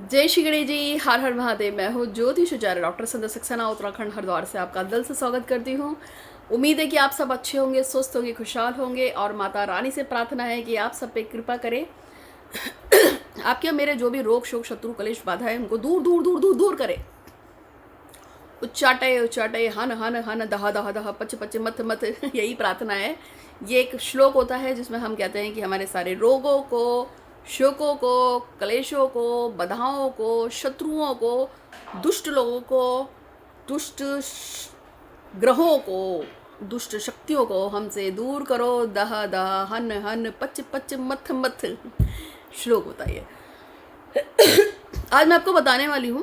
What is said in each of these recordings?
जय श्री गणेश जी। हर हर महादेव। मैं हूँ ज्योतिष आचार्य डॉक्टर संध्या सक्सेना, उत्तराखंड हरिद्वार से आपका दिल से स्वागत करती हूँ। उम्मीद है कि आप सब अच्छे होंगे, स्वस्थ होंगे, खुशहाल होंगे और माता रानी से प्रार्थना है कि आप सब पे कृपा करें। आपके मेरे जो भी रोग शोक शत्रु कलेश बाधा है उनको दूर दूर दूर दूर दूर करे। उच्चाटय उच्चाटय हन हन हन दहा दहा दहा पच पच मत मत यही प्रार्थना है। ये एक श्लोक होता है जिसमें हम कहते हैं कि हमारे सारे रोगों को, शोकों को, कलेशों को, बाधाओं को, शत्रुओं को, दुष्ट लोगों को, दुष्ट ग्रहों को, दुष्ट शक्तियों को हमसे दूर करो। दह दह हन हन पच पच मथ मथ श्लोक होता है ये। आज मैं आपको बताने वाली हूँ।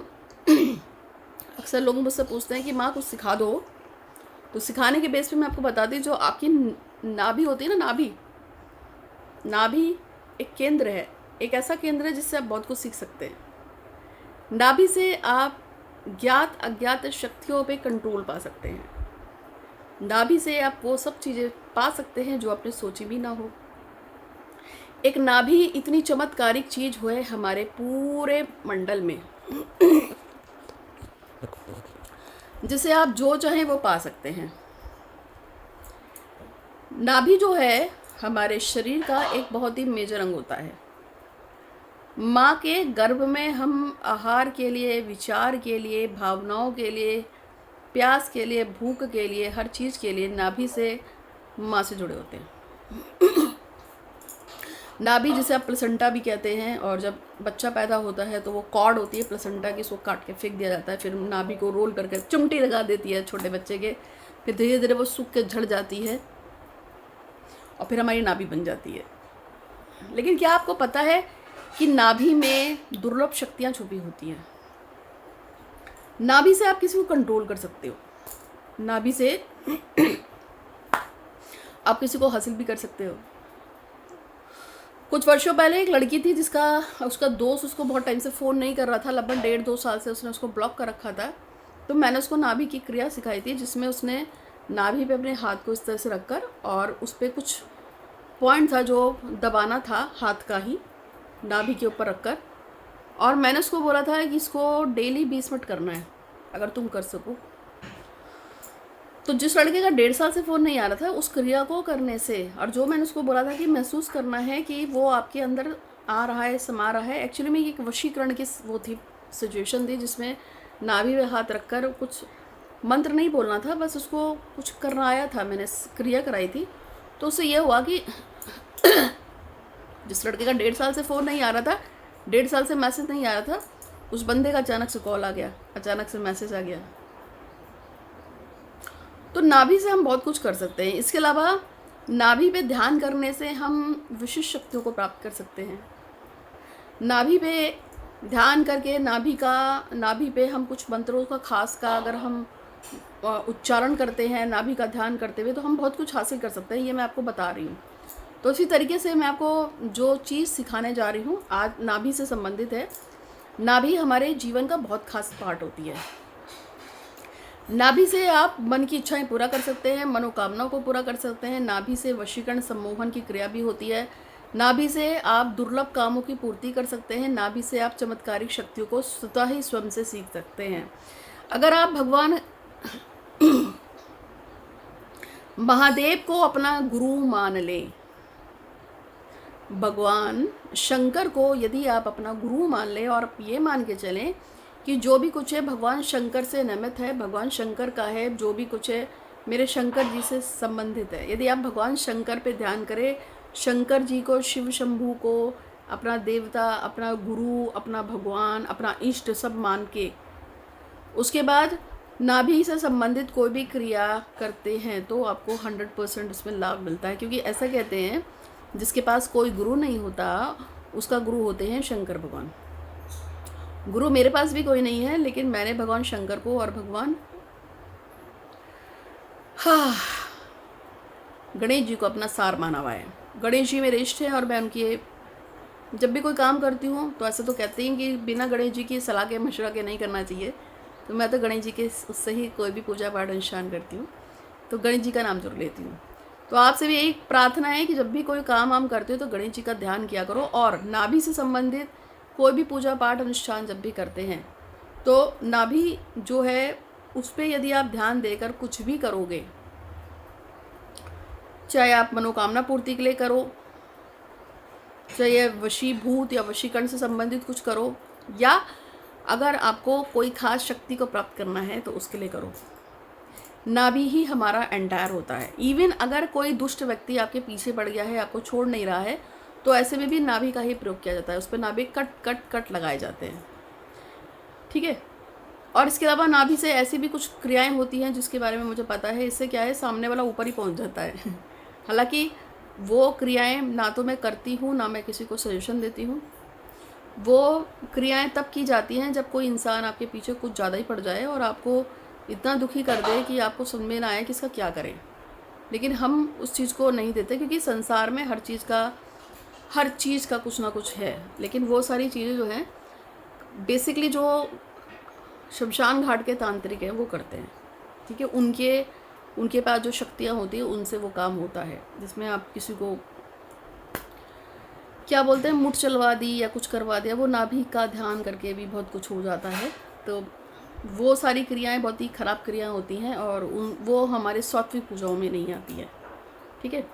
अक्सर लोग मुझसे पूछते हैं कि माँ कुछ सिखा दो, तो सिखाने के बेस पे मैं आपको बताती हूँ। जो आपकी नाभि होती है ना, नाभि एक केंद्र है, एक ऐसा केंद्र है जिससे आप बहुत कुछ सीख सकते हैं। नाभि से आप ज्ञात अज्ञात शक्तियों पे कंट्रोल पा सकते हैं। नाभि से आप वो सब चीज़ें पा सकते हैं जो आपने सोची भी ना हो। एक नाभि इतनी चमत्कारिक चीज़ है हमारे पूरे मंडल में, जिसे आप जो चाहें वो पा सकते हैं। नाभि जो है हमारे शरीर का एक बहुत ही मेजर अंग होता है। माँ के गर्भ में हम आहार के लिए, विचार के लिए, भावनाओं के लिए, प्यास के लिए, भूख के लिए, हर चीज़ के लिए नाभि से माँ से जुड़े होते हैं। नाभि जिसे आप प्लेसेंटा भी कहते हैं, और जब बच्चा पैदा होता है तो वो कॉर्ड होती है प्लेसेंटा की, उसको काट के फेंक दिया जाता है। फिर नाभि को रोल करके चिमटी लगा देती है छोटे बच्चे के, फिर धीरे धीरे वो सूख के झड़ जाती है और फिर हमारी नाभि बन जाती है। लेकिन क्या आपको पता है कि नाभि में दुर्लभ शक्तियाँ छुपी होती हैं। नाभि से आप किसी को कंट्रोल कर सकते हो। नाभि से आप किसी को हासिल भी कर सकते हो। कुछ वर्षों पहले एक लड़की थी उसका दोस्त उसको बहुत टाइम से फ़ोन नहीं कर रहा था, लगभग 1.5-2 साल से उसने उसको ब्लॉक कर रखा था। तो मैंने उसको नाभि की क्रिया सिखाई थी, जिसमें उसने नाभि पे अपने हाथ को इस तरह से रखकर, और उस पर कुछ पॉइंट था जो दबाना था, हाथ का ही नाभि के ऊपर रखकर। और मैंने उसको बोला था कि इसको डेली 20 मिनट करना है अगर तुम कर सको। तो जिस लड़के का 1.5 साल से फ़ोन नहीं आ रहा था, उस क्रिया को करने से, और जो मैंने उसको बोला था कि महसूस करना है कि वो आपके अंदर आ रहा है, समा रहा है। एक्चुअली में एक वशीकरण की वो थी, सिचुएशन थी, जिसमें नाभि में हाथ रखकर कुछ मंत्र नहीं बोलना था, बस उसको कुछ करना आया था। मैंने क्रिया कराई थी। तो उससे ये हुआ कि जिस लड़के का 1.5 साल से फ़ोन नहीं आ रहा था, 1.5 साल से मैसेज नहीं आ रहा था, उस बंदे का अचानक से कॉल आ गया, अचानक से मैसेज आ गया। तो नाभि से हम बहुत कुछ कर सकते हैं। इसके अलावा नाभि पे ध्यान करने से हम विशिष्ट शक्तियों को प्राप्त कर सकते हैं। नाभि पे ध्यान करके, नाभि पे हम कुछ मंत्रों का खास का अगर हम उच्चारण करते हैं नाभि का ध्यान करते हुए, तो हम बहुत कुछ हासिल कर सकते हैं। ये मैं आपको बता रही हूँ। तो इसी तरीके से मैं आपको जो चीज़ सिखाने जा रही हूँ आज नाभि से संबंधित है। नाभि हमारे जीवन का बहुत खास पार्ट होती है। नाभि से आप मन की इच्छाएं पूरा कर सकते हैं, मनोकामनाओं को पूरा कर सकते हैं। नाभि से वशीकरण, सम्मोहन की क्रिया भी होती है। नाभि से आप दुर्लभ कामों की पूर्ति कर सकते हैं। नाभि से आप चमत्कारिक शक्तियों को स्वतः ही स्वयं से सीख सकते हैं। अगर आप भगवान महादेव को अपना गुरु मान लें, भगवान शंकर को यदि आप अपना गुरु मान लें और ये मान के चलें कि जो भी कुछ है भगवान शंकर से निमित्त है, भगवान शंकर का है, जो भी कुछ है मेरे शंकर जी से संबंधित है। यदि आप भगवान शंकर पे ध्यान करें, शंकर जी को, शिव शंभू को अपना देवता, अपना गुरु, अपना भगवान, अपना इष्ट सब मान के, उसके बाद नाभि से संबंधित कोई भी क्रिया करते हैं तो आपको 100% उसमें लाभ मिलता है। क्योंकि ऐसा कहते हैं जिसके पास कोई गुरु नहीं होता उसका गुरु होते हैं शंकर भगवान। गुरु मेरे पास भी कोई नहीं है, लेकिन मैंने भगवान शंकर को और भगवान गणेश जी को अपना सार माना हुआ है। गणेश जी मेरे इष्ट हैं और मैं उनकी जब भी कोई काम करती हूँ तो ऐसे तो कहते हैं कि बिना गणेश जी की सलाह के मशवरा के नहीं करना चाहिए, तो मैं तो गणेश जी के उससे ही कोई भी पूजा पाठ अनुष्ठान करती हूँ, तो गणेश जी का नाम जरूर लेती हूँ। तो आपसे भी एक प्रार्थना है कि जब भी कोई काम करते हो तो गणेश जी का ध्यान किया करो। और नाभि से संबंधित कोई भी पूजा पाठ अनुष्ठान जब भी करते हैं तो नाभि जो है उस पर यदि आप ध्यान देकर कुछ भी करोगे, चाहे आप मनोकामना पूर्ति के लिए करो, चाहे वशीभूत या वशीकरण से संबंधित कुछ करो, या अगर आपको कोई खास शक्ति को प्राप्त करना है तो उसके लिए करो, नाभि ही हमारा एंटायर होता है। इवन अगर कोई दुष्ट व्यक्ति आपके पीछे पड़ गया है, आपको छोड़ नहीं रहा है, तो ऐसे में भी नाभि का ही प्रयोग किया जाता है। उस पर नाभि कट कट कट लगाए जाते हैं, ठीक है। और इसके अलावा नाभि से ऐसी भी कुछ क्रियाएं होती हैं जिसके बारे में मुझे पता है। इससे क्या है, सामने वाला ऊपर ही पहुंच जाता है। हालांकि वो क्रियाएं ना तो मैं करती हूँ, ना मैं किसी को सजेशन देती हूँ। वो क्रियाएं तब की जाती हैं जब कोई इंसान आपके पीछे कुछ ज़्यादा ही पड़ जाए और आपको इतना दुखी कर दे कि आपको समझ में ना आए कि इसका क्या करें। लेकिन हम उस चीज़ को नहीं देते, क्योंकि संसार में हर चीज़ का कुछ ना कुछ है। लेकिन वो सारी चीज़ें जो हैं बेसिकली जो शमशान घाट के तांत्रिक हैं वो करते हैं, ठीक है। उनके पास जो शक्तियाँ होती हैं उनसे वो काम होता है, जिसमें आप किसी को क्या बोलते हैं, मुठ चलवा दी या कुछ करवा दिया, वो नाभि का ध्यान करके भी बहुत कुछ हो जाता है। तो वो सारी क्रियाएं बहुत ही खराब क्रियाएं होती हैं और वो हमारे सात्विक पूजाओं में नहीं आती है, ठीक है।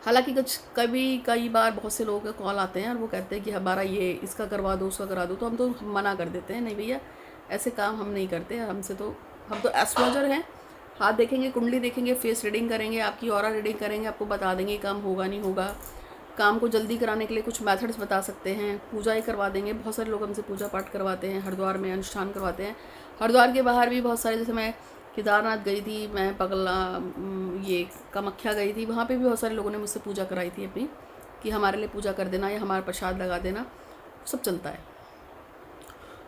हालांकि कई बार बहुत से लोगों के कॉल आते हैं और वो कहते हैं कि हमारा ये इसका करवा दो, उसका करा दो, तो हम तो मना कर देते हैं, नहीं भैया ऐसे काम हम नहीं करते। हम तो एस्ट्रोलॉजर हैं, हाथ देखेंगे, कुंडली देखेंगे, फेस रीडिंग करेंगे, आपकी ऑरा रीडिंग करेंगे, आपको बता देंगे काम होगा नहीं होगा। काम को जल्दी कराने के लिए कुछ मेथड्स बता सकते हैं, पूजा ही करवा देंगे। बहुत सारे लोग हमसे पूजा पाठ करवाते हैं, हरिद्वार में अनुष्ठान करवाते हैं। हरिद्वार के बाहर भी बहुत सारे, जैसे मैं केदारनाथ गई थी, मैं ये कामाख्या गई थी, वहाँ पे भी बहुत सारे लोगों ने मुझसे पूजा कराई थी अपनी, कि हमारे लिए पूजा कर देना या हमारा प्रसाद लगा देना, सब चलता है।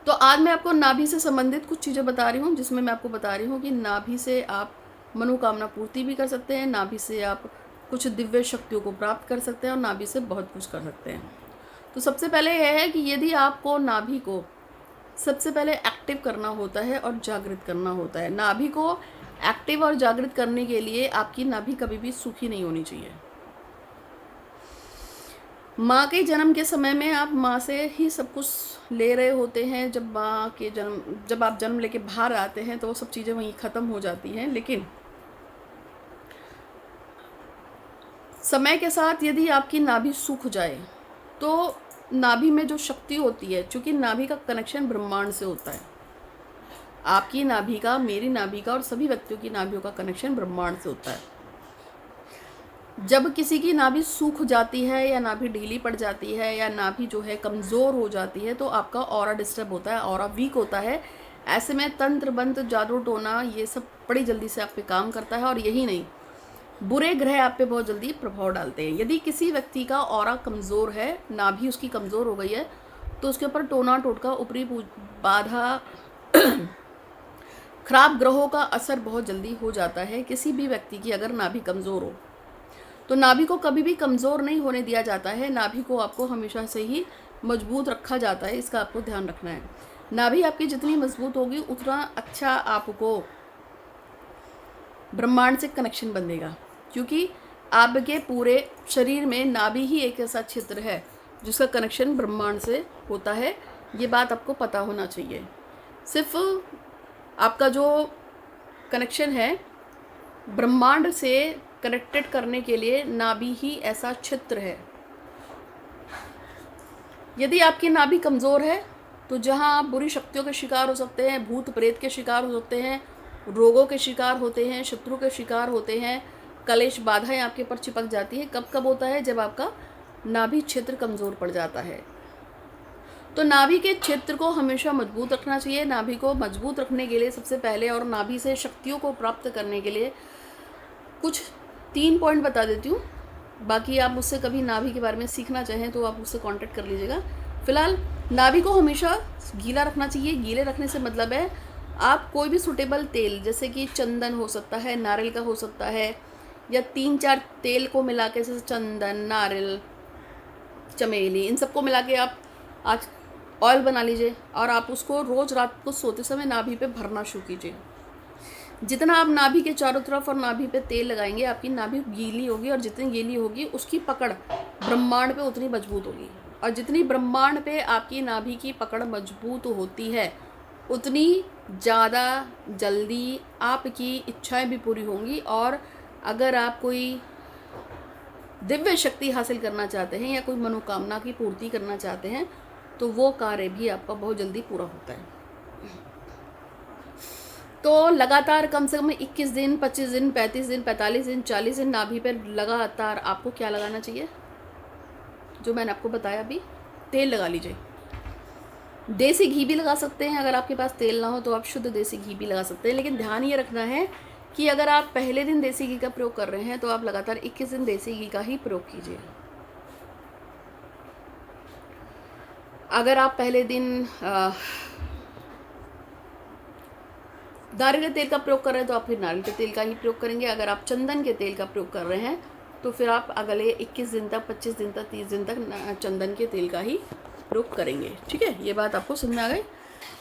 तो आज मैं आपको नाभि से संबंधित कुछ चीज़ें बता रही हूँ, जिसमें मैं आपको बता रही हूँ कि नाभि से आप मनोकामना पूर्ति भी कर सकते हैं, नाभि से आप कुछ दिव्य शक्तियों को प्राप्त कर सकते हैं और नाभि से बहुत कुछ कर सकते हैं। तो सबसे पहले यह है कि यदि आपको नाभि को सबसे पहले एक्टिव करना होता है और जागृत करना होता है। नाभि को एक्टिव और जागृत करने के लिए आपकी नाभि कभी भी सूखी नहीं होनी चाहिए। माँ के जन्म के समय में आप माँ से ही सब कुछ ले रहे होते हैं। जब आप जन्म लेके बाहर आते हैं तो वो सब चीज़ें वहीं ख़त्म हो जाती हैं। लेकिन समय के साथ यदि आपकी नाभि सूख जाए तो नाभि में जो शक्ति होती है, चूँकि नाभि का कनेक्शन ब्रह्मांड से होता है, आपकी नाभि का, मेरी नाभि का और सभी व्यक्तियों की नाभियों का कनेक्शन ब्रह्मांड से होता है। जब किसी की नाभि सूख जाती है या नाभि ढीली पड़ जाती है या नाभि जो है कमज़ोर हो जाती है तो आपका ऑरा डिस्टर्ब होता है, ऑरा वीक होता है। ऐसे में तंत्र मंत्र, जादू टोना, ये सब बड़ी जल्दी से आप पे काम करता है। और यही नहीं, बुरे ग्रह आप पे बहुत जल्दी प्रभाव डालते हैं। यदि किसी व्यक्ति का ऑरा कमज़ोर है, नाभि उसकी कमज़ोर हो गई है, तो उसके ऊपर टोना टोटका, ऊपरी बाधा, खराब ग्रहों का असर बहुत जल्दी हो जाता है। किसी भी व्यक्ति की अगर नाभि कमज़ोर हो तो नाभि को कभी भी कमज़ोर नहीं होने दिया जाता है। नाभि को आपको हमेशा से ही मजबूत रखा जाता है, इसका आपको ध्यान रखना है। नाभि आपकी जितनी मजबूत होगी उतना अच्छा आपको ब्रह्मांड से कनेक्शन बनेगा, क्योंकि आपके पूरे शरीर में नाभि ही एक ऐसा क्षेत्र है जिसका कनेक्शन ब्रह्मांड से होता है। ये बात आपको पता होना चाहिए। सिर्फ आपका जो कनेक्शन है ब्रह्मांड से कनेक्टेड करने के लिए नाभि ही ऐसा क्षेत्र है। यदि आपकी नाभि कमज़ोर है तो जहां आप बुरी शक्तियों के शिकार हो सकते हैं, भूत प्रेत के शिकार हो सकते हैं, रोगों के शिकार होते हैं, शत्रु के शिकार होते हैं, कलेश बाधाएं आपके ऊपर चिपक जाती है। कब होता है? जब आपका नाभि क्षेत्र कमज़ोर पड़ जाता है। तो नाभि के क्षेत्र को हमेशा मजबूत रखना चाहिए। नाभि को मजबूत रखने के लिए सबसे पहले, और नाभि से शक्तियों को प्राप्त करने के लिए कुछ 3 पॉइंट बता देती हूँ। बाकी आप मुझसे कभी नाभि के बारे में सीखना चाहें तो आप मुझसे कांटेक्ट कर लीजिएगा। फिलहाल नाभि को हमेशा गीला रखना चाहिए। गीले रखने से मतलब है आप कोई भी सूटेबल तेल, जैसे कि चंदन हो सकता है, नारियल का हो सकता है, या 3-4 तेल को मिला के, जैसे चंदन, नारियल, चमेली, इन सबको मिला के आप आज ऑयल बना लीजिए और आप उसको रोज़ रात को सोते समय नाभि पे भरना शुरू कीजिए। जितना आप नाभि के चारों तरफ और नाभि पे तेल लगाएंगे, आपकी नाभि गीली होगी और जितनी गीली होगी उसकी पकड़ ब्रह्मांड पे उतनी मजबूत होगी। और जितनी ब्रह्मांड पे आपकी नाभि की पकड़ मजबूत होती है उतनी ज़्यादा जल्दी आपकी इच्छाएं भी पूरी होंगी। और अगर आप कोई दिव्य शक्ति हासिल करना चाहते हैं या कोई मनोकामना की पूर्ति करना चाहते हैं तो वो कार्य भी आपका बहुत जल्दी पूरा होता है। तो लगातार कम से कम 21 दिन, 25 दिन, 35 दिन, 45 दिन, 40 दिन नाभि पर लगातार आपको क्या लगाना चाहिए, जो मैंने आपको बताया अभी, तेल लगा लीजिए। देसी घी भी लगा सकते हैं, अगर आपके पास तेल ना हो तो आप शुद्ध देसी घी भी लगा सकते हैं। लेकिन ध्यान ये रखना है कि अगर आप पहले दिन देसी घी का प्रयोग कर रहे हैं तो आप लगातार 21 दिन देसी घी का ही प्रयोग कीजिए। अगर आप पहले दिन नारियल के तेल का प्रयोग कर रहे हैं तो आप फिर नारियल के तेल का ही प्रयोग करेंगे। अगर आप चंदन के तेल का प्रयोग कर रहे हैं तो फिर आप अगले 21 दिन तक, 25 दिन तक, 30 दिन तक चंदन के तेल का ही प्रयोग करेंगे। ठीक है, ये बात आपको समझ में आ गई।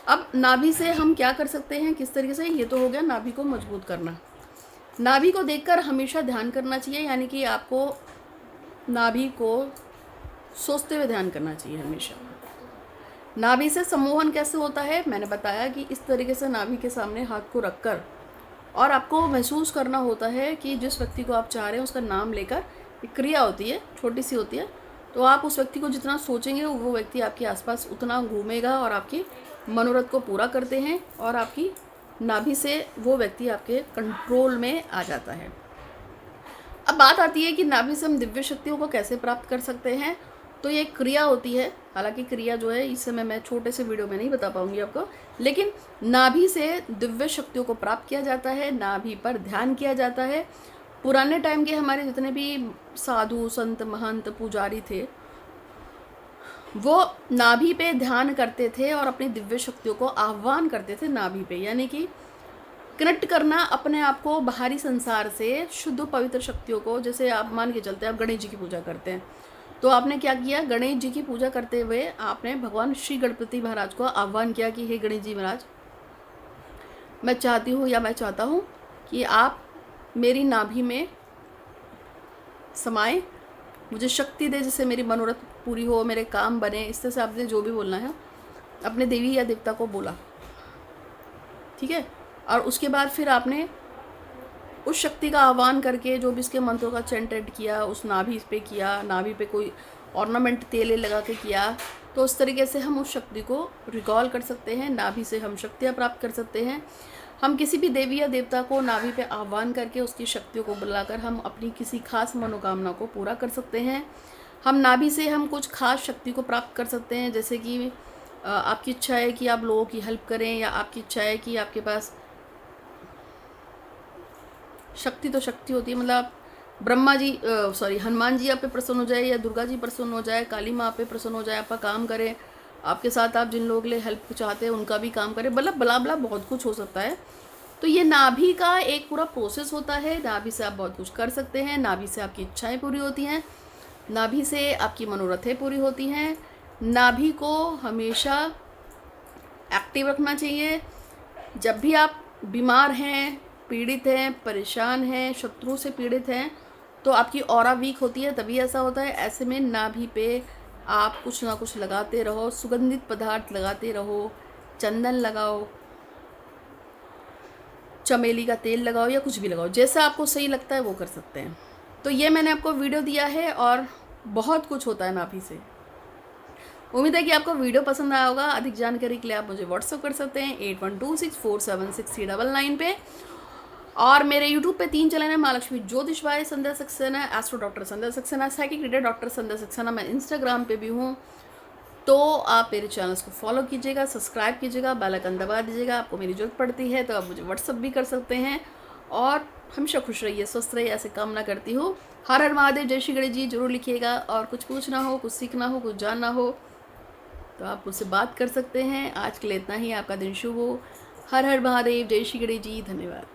अब नाभि से हम क्या कर सकते हैं, किस तरीके से, ये तो हो गया नाभि को मजबूत करना। नाभि को देखकर हमेशा ध्यान करना चाहिए, यानी कि आपको नाभि को सोचते हुए ध्यान करना चाहिए हमेशा। नाभि से सम्मोहन कैसे होता है, मैंने बताया कि इस तरीके से नाभि के सामने हाथ को रखकर और आपको महसूस करना होता है कि जिस व्यक्ति को आप चाह रहे हैं उसका नाम लेकर, एक क्रिया होती है, छोटी सी होती है, तो आप उस व्यक्ति को जितना सोचेंगे वो व्यक्ति आपके आसपास उतना घूमेगा और आपके मनोरथ को पूरा करते हैं और आपकी नाभि से वो व्यक्ति आपके कंट्रोल में आ जाता है। अब बात आती है कि नाभि से हम दिव्य शक्तियों को कैसे प्राप्त कर सकते हैं। तो ये क्रिया होती है, हालांकि क्रिया जो है इस समय मैं छोटे से वीडियो में नहीं बता पाऊंगी आपको, लेकिन नाभि से दिव्य शक्तियों को प्राप्त किया जाता है, नाभि पर ध्यान किया जाता है। पुराने टाइम के हमारे जितने भी साधु संत महंत पुजारी थे वो नाभि पे ध्यान करते थे और अपनी दिव्य शक्तियों को आह्वान करते थे नाभि पे, यानी कि कनेक्ट करना अपने आप को बाहरी संसार से शुद्ध पवित्र शक्तियों को। जैसे आप मान के चलते हैं आप गणेश जी की पूजा करते हैं, तो आपने क्या किया, गणेश जी की पूजा करते हुए आपने भगवान श्री गणपति महाराज को आह्वान किया कि हे गणेश जी महाराज, मैं चाहती हूँ या मैं चाहता हूँ कि आप मेरी नाभि में समाए, मुझे शक्ति दे जिससे मेरी मनोरथ पूरी हो, मेरे काम बने। इस तरह से आपने जो भी बोलना है अपने देवी या देवता को बोला, ठीक है। और उसके बाद फिर आपने उस शक्ति का आह्वान करके जो भी इसके मंत्रों का चैंटेड किया, उस नाभि पे किया, नाभि पे कोई ऑर्नामेंट तेल लगा के किया, तो उस तरीके से हम उस शक्ति को रिकॉल कर सकते हैं। नाभि से हम शक्तियाँ प्राप्त कर सकते हैं। हम किसी भी देवी या देवता को नाभि पे आह्वान करके उसकी शक्तियों को बुलाकर हम अपनी किसी खास मनोकामना को पूरा कर सकते हैं। हम नाभि से हम कुछ खास शक्ति को प्राप्त कर सकते हैं, जैसे कि आपकी इच्छा है कि आप लोगों की हेल्प करें, या आपकी इच्छा है कि आपके पास शक्ति, तो शक्ति होती है मतलब ब्रह्मा जी हनुमान जी आप पे प्रसन्न हो जाए, या दुर्गा जी प्रसन्न हो जाए, काली माँ पे प्रसन्न हो जाए, आपका काम करे, आपके साथ आप जिन लोगों के लिए हेल्प चाहते हैं उनका भी काम करे, मतलब बला बला बहुत कुछ हो सकता है। तो ये नाभि का एक पूरा प्रोसेस होता है। नाभि से आप बहुत कुछ कर सकते हैं। नाभि से आपकी इच्छाएं पूरी होती हैं, नाभि से आपकी मनोरथें पूरी होती हैं। नाभि को हमेशा एक्टिव रखना चाहिए। जब भी आप बीमार हैं, पीड़ित हैं, परेशान हैं, शत्रु से पीड़ित हैं, तो आपकी ऑरा वीक होती है, तभी ऐसा होता है। ऐसे में नाभि पे आप कुछ ना कुछ लगाते रहो, सुगंधित पदार्थ लगाते रहो, चंदन लगाओ, चमेली का तेल लगाओ, या कुछ भी लगाओ, जैसा आपको सही लगता है वो कर सकते हैं। तो ये मैंने आपको वीडियो दिया है और बहुत कुछ होता है नाभि से। उम्मीद है कि आपको वीडियो पसंद आया होगा। अधिक जानकारी के लिए आप मुझे व्हाट्सअप कर सकते हैं 8126476399 पे। और मेरे यूट्यूब पे 3 चैनल है, महालक्ष्मी ज्योतिषवाय संध्या सक्सेना, एस्ट्रो डॉक्टर संध्या सक्सेना, साइकिक रीडर डॉक्टर संध्या सक्सेना। मैं इंस्टाग्राम पे भी हूँ, तो आप मेरे चैनल्स को फॉलो कीजिएगा, सब्सक्राइब कीजिएगा, बेल आइकन दबा दीजिएगा। आपको मेरी जरूरत पड़ती है तो आप मुझे व्हाट्सअप भी कर सकते हैं। और हमेशा खुश रहिए, स्वस्थ रहिए, ऐसे कामना करती हूँ। हर हर महादेव, जय श्री गणेश जी जरूर लिखिएगा। और कुछ पूछना हो, कुछ सीखना हो, कुछ जानना हो तो आप मुझसे बात कर सकते हैं। आज के लिए इतना ही। आपका दिन शुभ हो। हर हर महादेव, जय श्री गणेश जी। धन्यवाद।